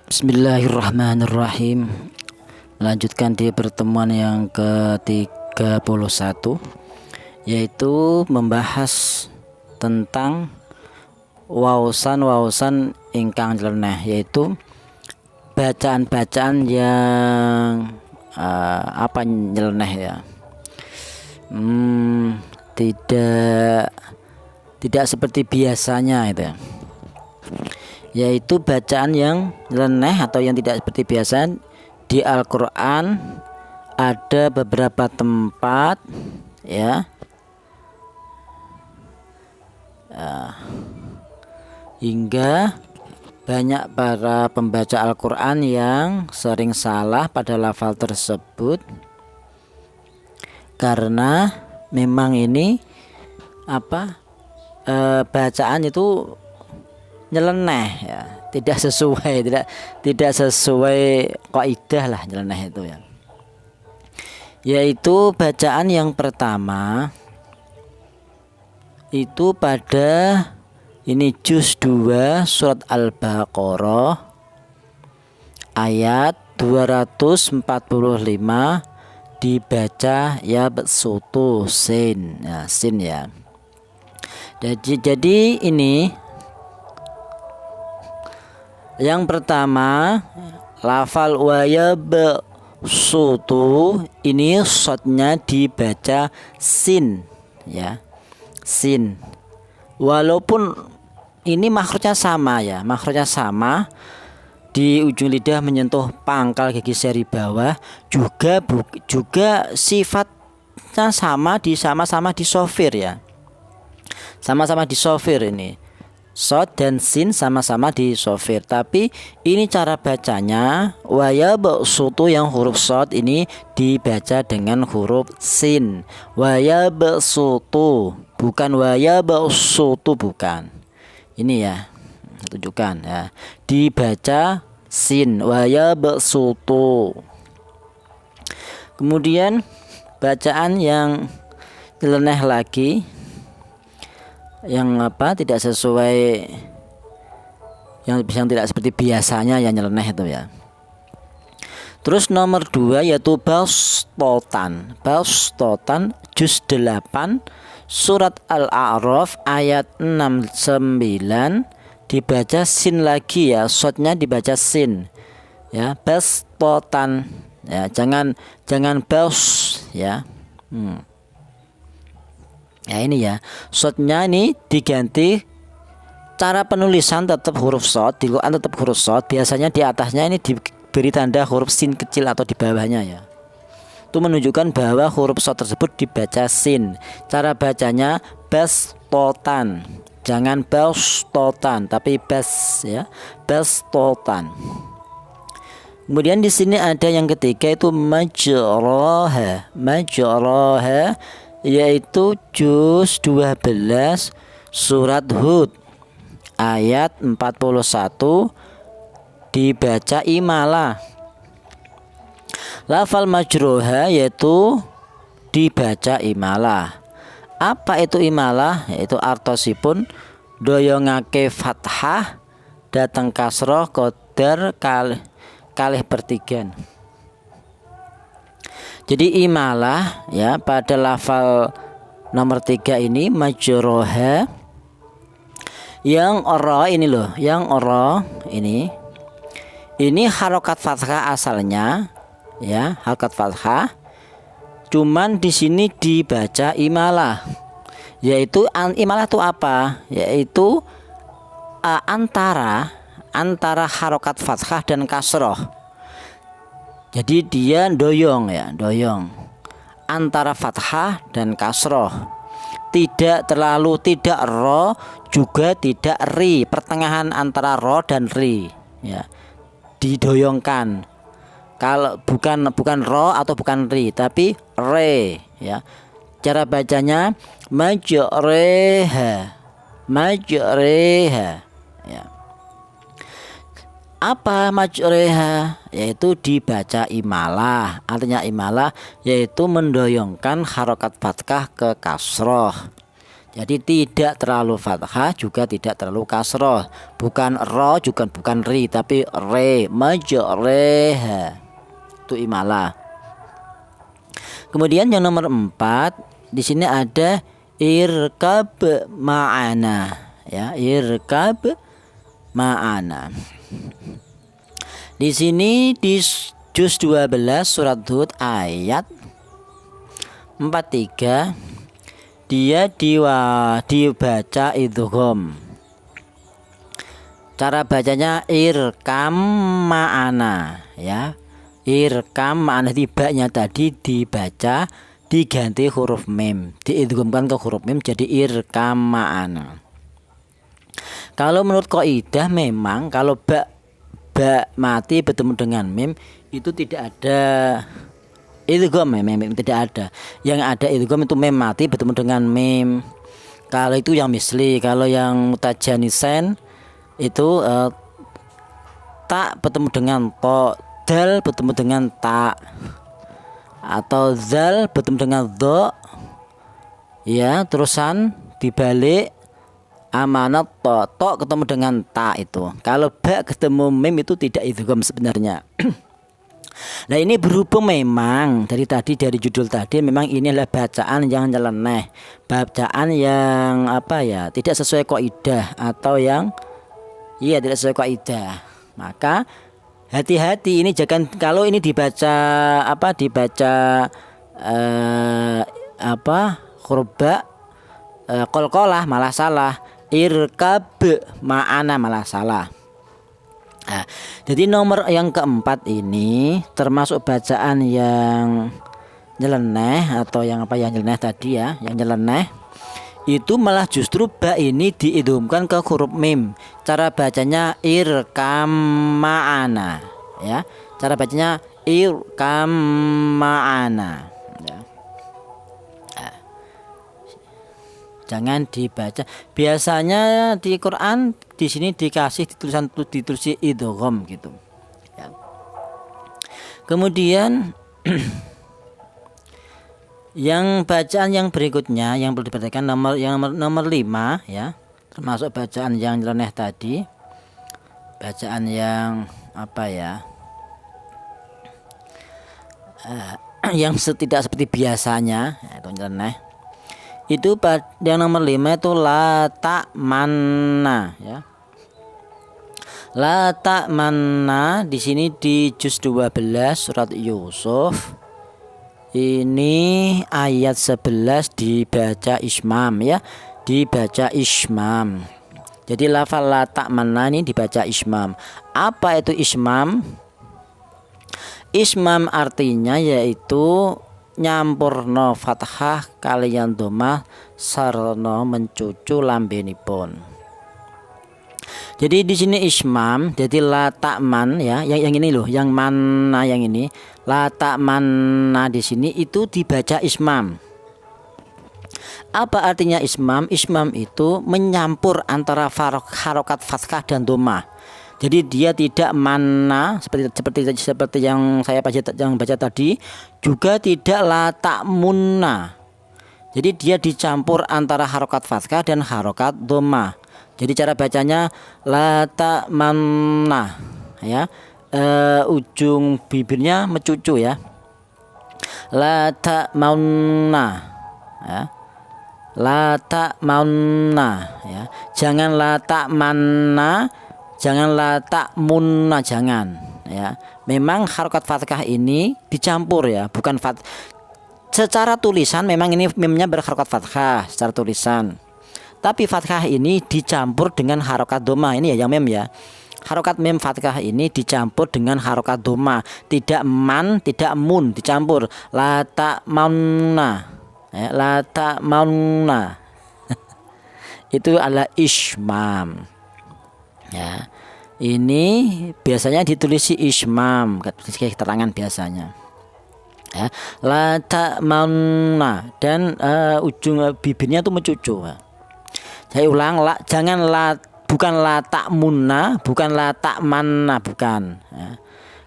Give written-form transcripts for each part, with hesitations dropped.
Bismillahirrahmanirrahim. Melanjutkan di pertemuan yang ke-31, yaitu membahas tentang waosan ingkang nyeleneh, yaitu bacaan-bacaan yang nyeleneh ya. Tidak seperti biasanya itu ya. Yaitu bacaan yang nyeleneh atau yang tidak seperti biasa. Di Al-Quran ada beberapa tempat ya, hingga banyak para pembaca Al-Quran yang sering salah pada lafal tersebut, karena memang ini bacaan itu nyeleneh ya, tidak sesuai kaidah lah nyeleneh itu ya. Yaitu bacaan yang pertama itu pada ini juz 2 surat Al-Baqarah ayat 245, dibaca ya besutu sin ya, sin ya. Jadi ini yang pertama, lafal wayabsutu ini shotnya dibaca sin ya, sin. Walaupun ini makhrajnya sama ya, makhrajnya sama, di ujung lidah menyentuh pangkal gigi seri bawah, juga sifatnya sama-sama di sofir ya, sama-sama di sofir ini. Shod dan sin sama-sama di sofir, tapi ini cara bacanya wayabsutu yang huruf shod ini dibaca dengan huruf sin. Wayabsutu bukan wayabsutu, bukan. Ini ya, tunjukkan ya, dibaca sin, wayabsutu. Kemudian bacaan yang nyeleneh lagi, yang tidak sesuai, yang tidak seperti biasanya yang nyeleneh itu ya. Terus nomor 2 yaitu bastotan juz 8 surat Al-A'raf ayat 69, dibaca sin lagi ya, shotnya dibaca sin ya, bastotan ya, jangan bas ya. Ya ini ya, shotnya ini diganti, cara penulisan tetap huruf shot, di Quran tetap huruf shot, biasanya di atasnya ini diberi tanda huruf sin kecil atau di bawahnya ya. Itu menunjukkan bahwa huruf shot tersebut dibaca sin. Cara bacanya bastotan, jangan bastotan tapi bas ya, bastotan. Kemudian di sini ada yang ketiga itu majroha, yaitu juz 12 surat Hud ayat 41, dibaca imalah. Lafal majroha yaitu dibaca imalah. Apa itu imalah? Yaitu artosipun doyongake fathah datang kasroh qadar kalih pertigan. Jadi imalah ya, pada lafal nomor 3 ini majroha, yang ora ini loh, yang ora ini harokat fathah asalnya ya, harokat fathah, cuman di sini dibaca imalah. Yaitu imalah itu apa? Yaitu antara harokat fathah dan kasroh. Jadi dia doyong ya, doyong antara fathah dan kasroh, tidak terlalu, tidak ro juga tidak ri, pertengahan antara ro dan ri ya, didoyongkan. Kalau bukan ro atau bukan ri tapi re ya. Cara bacanya majreha ya. Apa majreha? Yaitu dibaca imalah. Artinya imalah yaitu mendoyongkan harokat fathah ke kasroh. Jadi tidak terlalu fathah juga tidak terlalu kasroh. Bukan ro juga bukan ri tapi re, majreha. Itu imalah. Kemudian yang nomor 4 di sini ada irkab ma'ana ya, irkab ma'ana. Di sini di juz 12 surat Hud ayat 43 dia dibaca idgham. Cara bacanya irkam ma'ana ya. Irkam ma'ana, tibanya tadi dibaca diganti huruf mim, diidghamkan ke huruf mim jadi irkam ma'ana. Kalau menurut kaidah memang kalau ba mati bertemu dengan mim itu tidak ada idgham, mim tidak ada. Yang ada idgham itu mim mati bertemu dengan mim. Kalau itu yang misli, kalau yang mutajanisen itu tak bertemu dengan to, dal bertemu dengan ta, atau zal bertemu dengan do ya, terusan dibalik amanat to ketemu dengan ta itu. Kalau ba ketemu mim itu tidak idgham sebenarnya. Nah ini berhubung memang dari judul tadi memang ini adalah bacaan yang nyeleneh, bacaan yang tidak sesuai kaidah atau yang tidak sesuai kaidah, maka hati-hati ini jangan kalau ini dibaca huruf ba qalqalah malah salah, irkab ma'ana malah salah. Nah, jadi nomor yang keempat ini termasuk bacaan yang nyeleneh atau yang nyeleneh tadi ya, yang nyeleneh itu malah justru ba ini diidghamkan ke huruf mim. Cara bacanya irkam ma'ana ya. Cara bacanya irkam ma'ana ya. Jangan dibaca. Biasanya di Quran di sini dikasih ditulis idgham gitu. Ya. Kemudian yang bacaan yang berikutnya yang perlu diperhatikan nomor 5 ya. Termasuk bacaan yang nyeleneh tadi. Bacaan yang yang tidak seperti biasanya itu nyeleneh. Itu yang nomor 5 itu la ta'manna ya. La ta'manna di sini di juz 12 surat Yusuf. Ini ayat 11 dibaca ismam ya, dibaca ismam. Jadi lafal la ta'manna ini dibaca ismam. Apa itu ismam? Ismam artinya yaitu nyampurno fathah kaliyan domah sarana mencucu lambenipun. Jadi di sini ismam, jadi la ta'man ya, yang ini loh, yang mana yang ini la ta'manna di sini itu dibaca ismam. Apa artinya ismam? Ismam itu menyampur antara harokat fathah dan domah. Jadi dia tidak mana seperti yang saya baca tadi, juga tidak la ta'munna. Jadi dia dicampur antara harokat fathah dan harokat domah. Jadi cara bacanya la ta'manna ya. Ujung bibirnya mencucu ya. La ta'manna ya. La ta'manna ya. Jangan la ta'manna, jangan la ta'munna, jangan ya. Memang harokat fathah ini dicampur ya, bukan secara tulisan memang ini mimnya berharokat fathah secara tulisan. Tapi fathah ini dicampur dengan harokat doma ini ya, yang mim ya. Harokat mim fathah ini dicampur dengan harokat doma, tidak man, tidak mun, dicampur. La ta'manna ya, la ta'manna itu adalah ismam ya. Ini biasanya ditulis ismam, keterangan biasanya ya. La ta'manna dan ujung bibirnya itu mencucu ya. Saya ulang, bukan la ta'munna, bukan la ta'manna, bukan ya.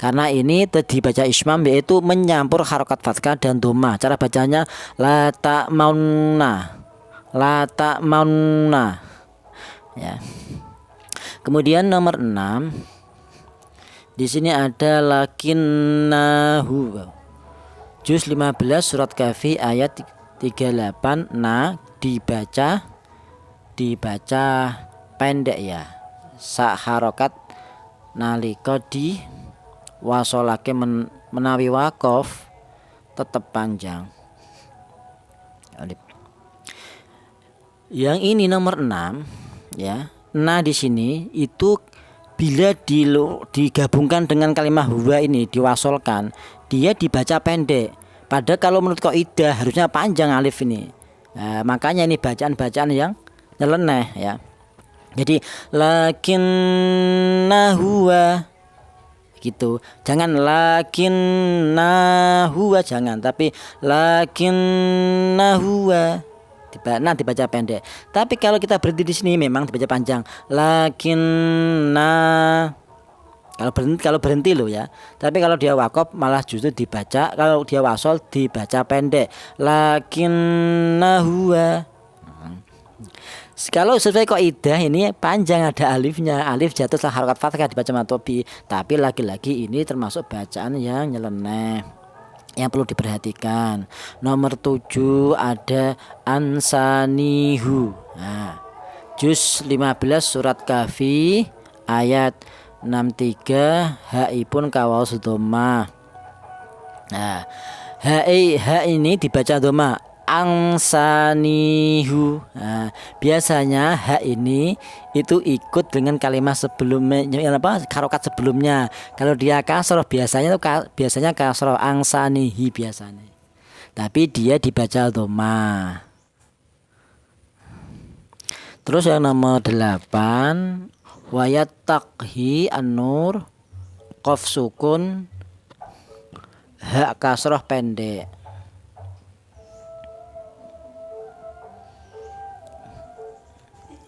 Karena ini dibaca ismam yaitu menyampur harokat fathah dan doma. Cara bacanya la ta'munna, la ta'manuna ya. Kemudian nomor 6 di sini ada lakinnahu. Juz 15 surat Kahfi ayat 38. Nah, dibaca pendek ya. Sak harokat nalika di wasolake menawi wakof tetap panjang. Yang ini nomor 6 ya. Nah, di sini itu bila digabungkan dengan kalimat huwa ini diwasolkan, dia dibaca pendek. Padahal kalau menurut kaidah harusnya panjang alif ini. Nah, makanya ini bacaan-bacaan yang nyeleneh ya. Jadi lakinna huwa gitu. Jangan lakinna huwa, jangan, tapi lakinna huwa. Nah, dibaca pendek. Tapi kalau kita berhenti di sini memang dibaca panjang. Lakinna kalau berhenti loh ya. Tapi kalau dia wakof malah justru dibaca, kalau dia wasol dibaca pendek. Lakinna huwa. Kalau sesuai kaidah ini panjang, ada alifnya, alif jatuh setelah harokat fathah dibaca matobi. Tapi lagi-lagi ini termasuk bacaan yang nyeleneh yang perlu diperhatikan. Nomor 7 ada ansanihu. Nah, juz 15 surat Kahfi ayat 63 haipun kawaus dhamma. Nah, ha ini dibaca dhamma angsanihu. Nah, biasanya ha ini itu ikut dengan kalimat sebelumnya, harokat sebelumnya. Kalau dia kasroh biasanya kasroh angsanihi biasanya. Tapi dia dibaca dhamma. Terus yang nomor 8 wayat takhi an-nur qaf sukun ha kasroh pendek.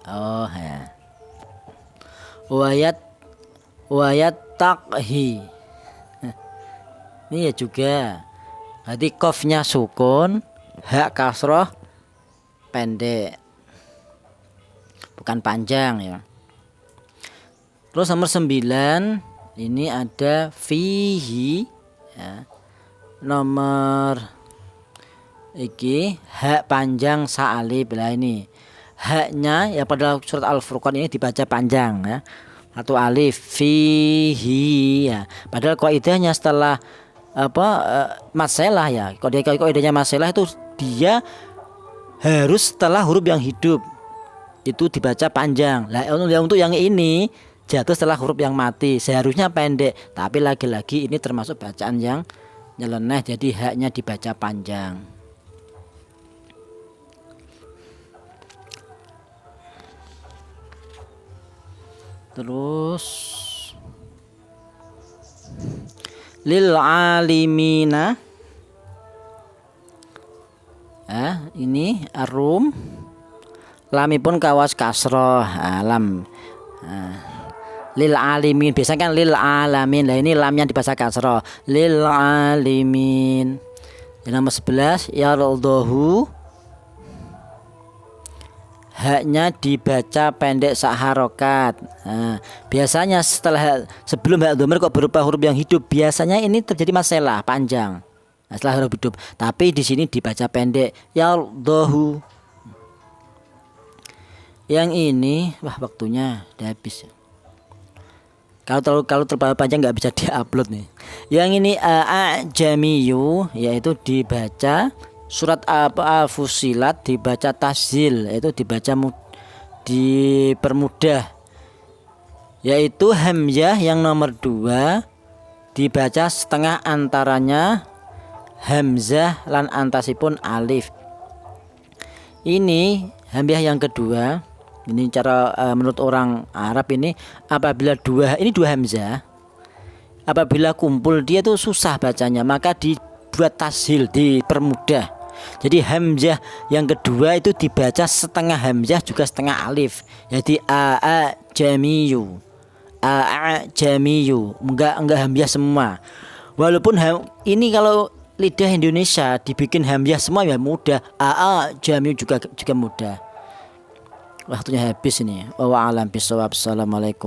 Oh ya. Wayat takhi. Ini ya juga. Jadi qafnya sukun, ha kasroh pendek. Bukan panjang ya. Terus nomor 9 ini ada fihi ya. Nomor iki ha panjang sa'alib lah ini. Haknya ya pada surat Al-Furqan ini dibaca panjang ya. Satu alif fihi ya. Padahal kaidahnya setelah masalah ya. Kaidahnya masalah itu dia harus setelah huruf yang hidup. Itu dibaca panjang. Lah untuk yang ini jatuh setelah huruf yang mati, seharusnya pendek. Tapi lagi-lagi ini termasuk bacaan yang nyeleneh, jadi haknya dibaca panjang. Terus lil alimina ini arum lamipun kawas kasroh alam lil alimin, biasanya kan lil alamin. Lah ini lamnya dibaca kasroh lil alimin. Yang nomor 11 yardahu haknya dibaca pendek sak harokat. Nah, biasanya sebelum hak dhamir kok berupa huruf yang hidup, biasanya ini terjadi masalah panjang. Nah, setelah huruf hidup, tapi di sini dibaca pendek yardahu. Yang ini waktunya udah habis. Kalau terlalu panjang nggak bisa diupload nih. Yang ini ajamiyu yaitu dibaca surat Fusilat dibaca tashil, yaitu dipermudah, yaitu hamzah yang nomor 2 dibaca setengah antaranya hamzah lan antasipun alif. Ini hamzah yang kedua. Ini cara menurut orang Arab ini apabila dua hamzah apabila kumpul dia tuh susah bacanya, maka dibuat tashil, dipermudah. Jadi hamzah yang kedua itu dibaca setengah hamzah juga setengah alif. Jadi jamiyu. Jamiyu. Enggak hamzah semua. Walaupun ini kalau lidah Indonesia dibikin hamzah semua ya mudah. Aa jamil juga mudah. Waktunya habis ini. Wa alam bisawab. Assalamualaikum.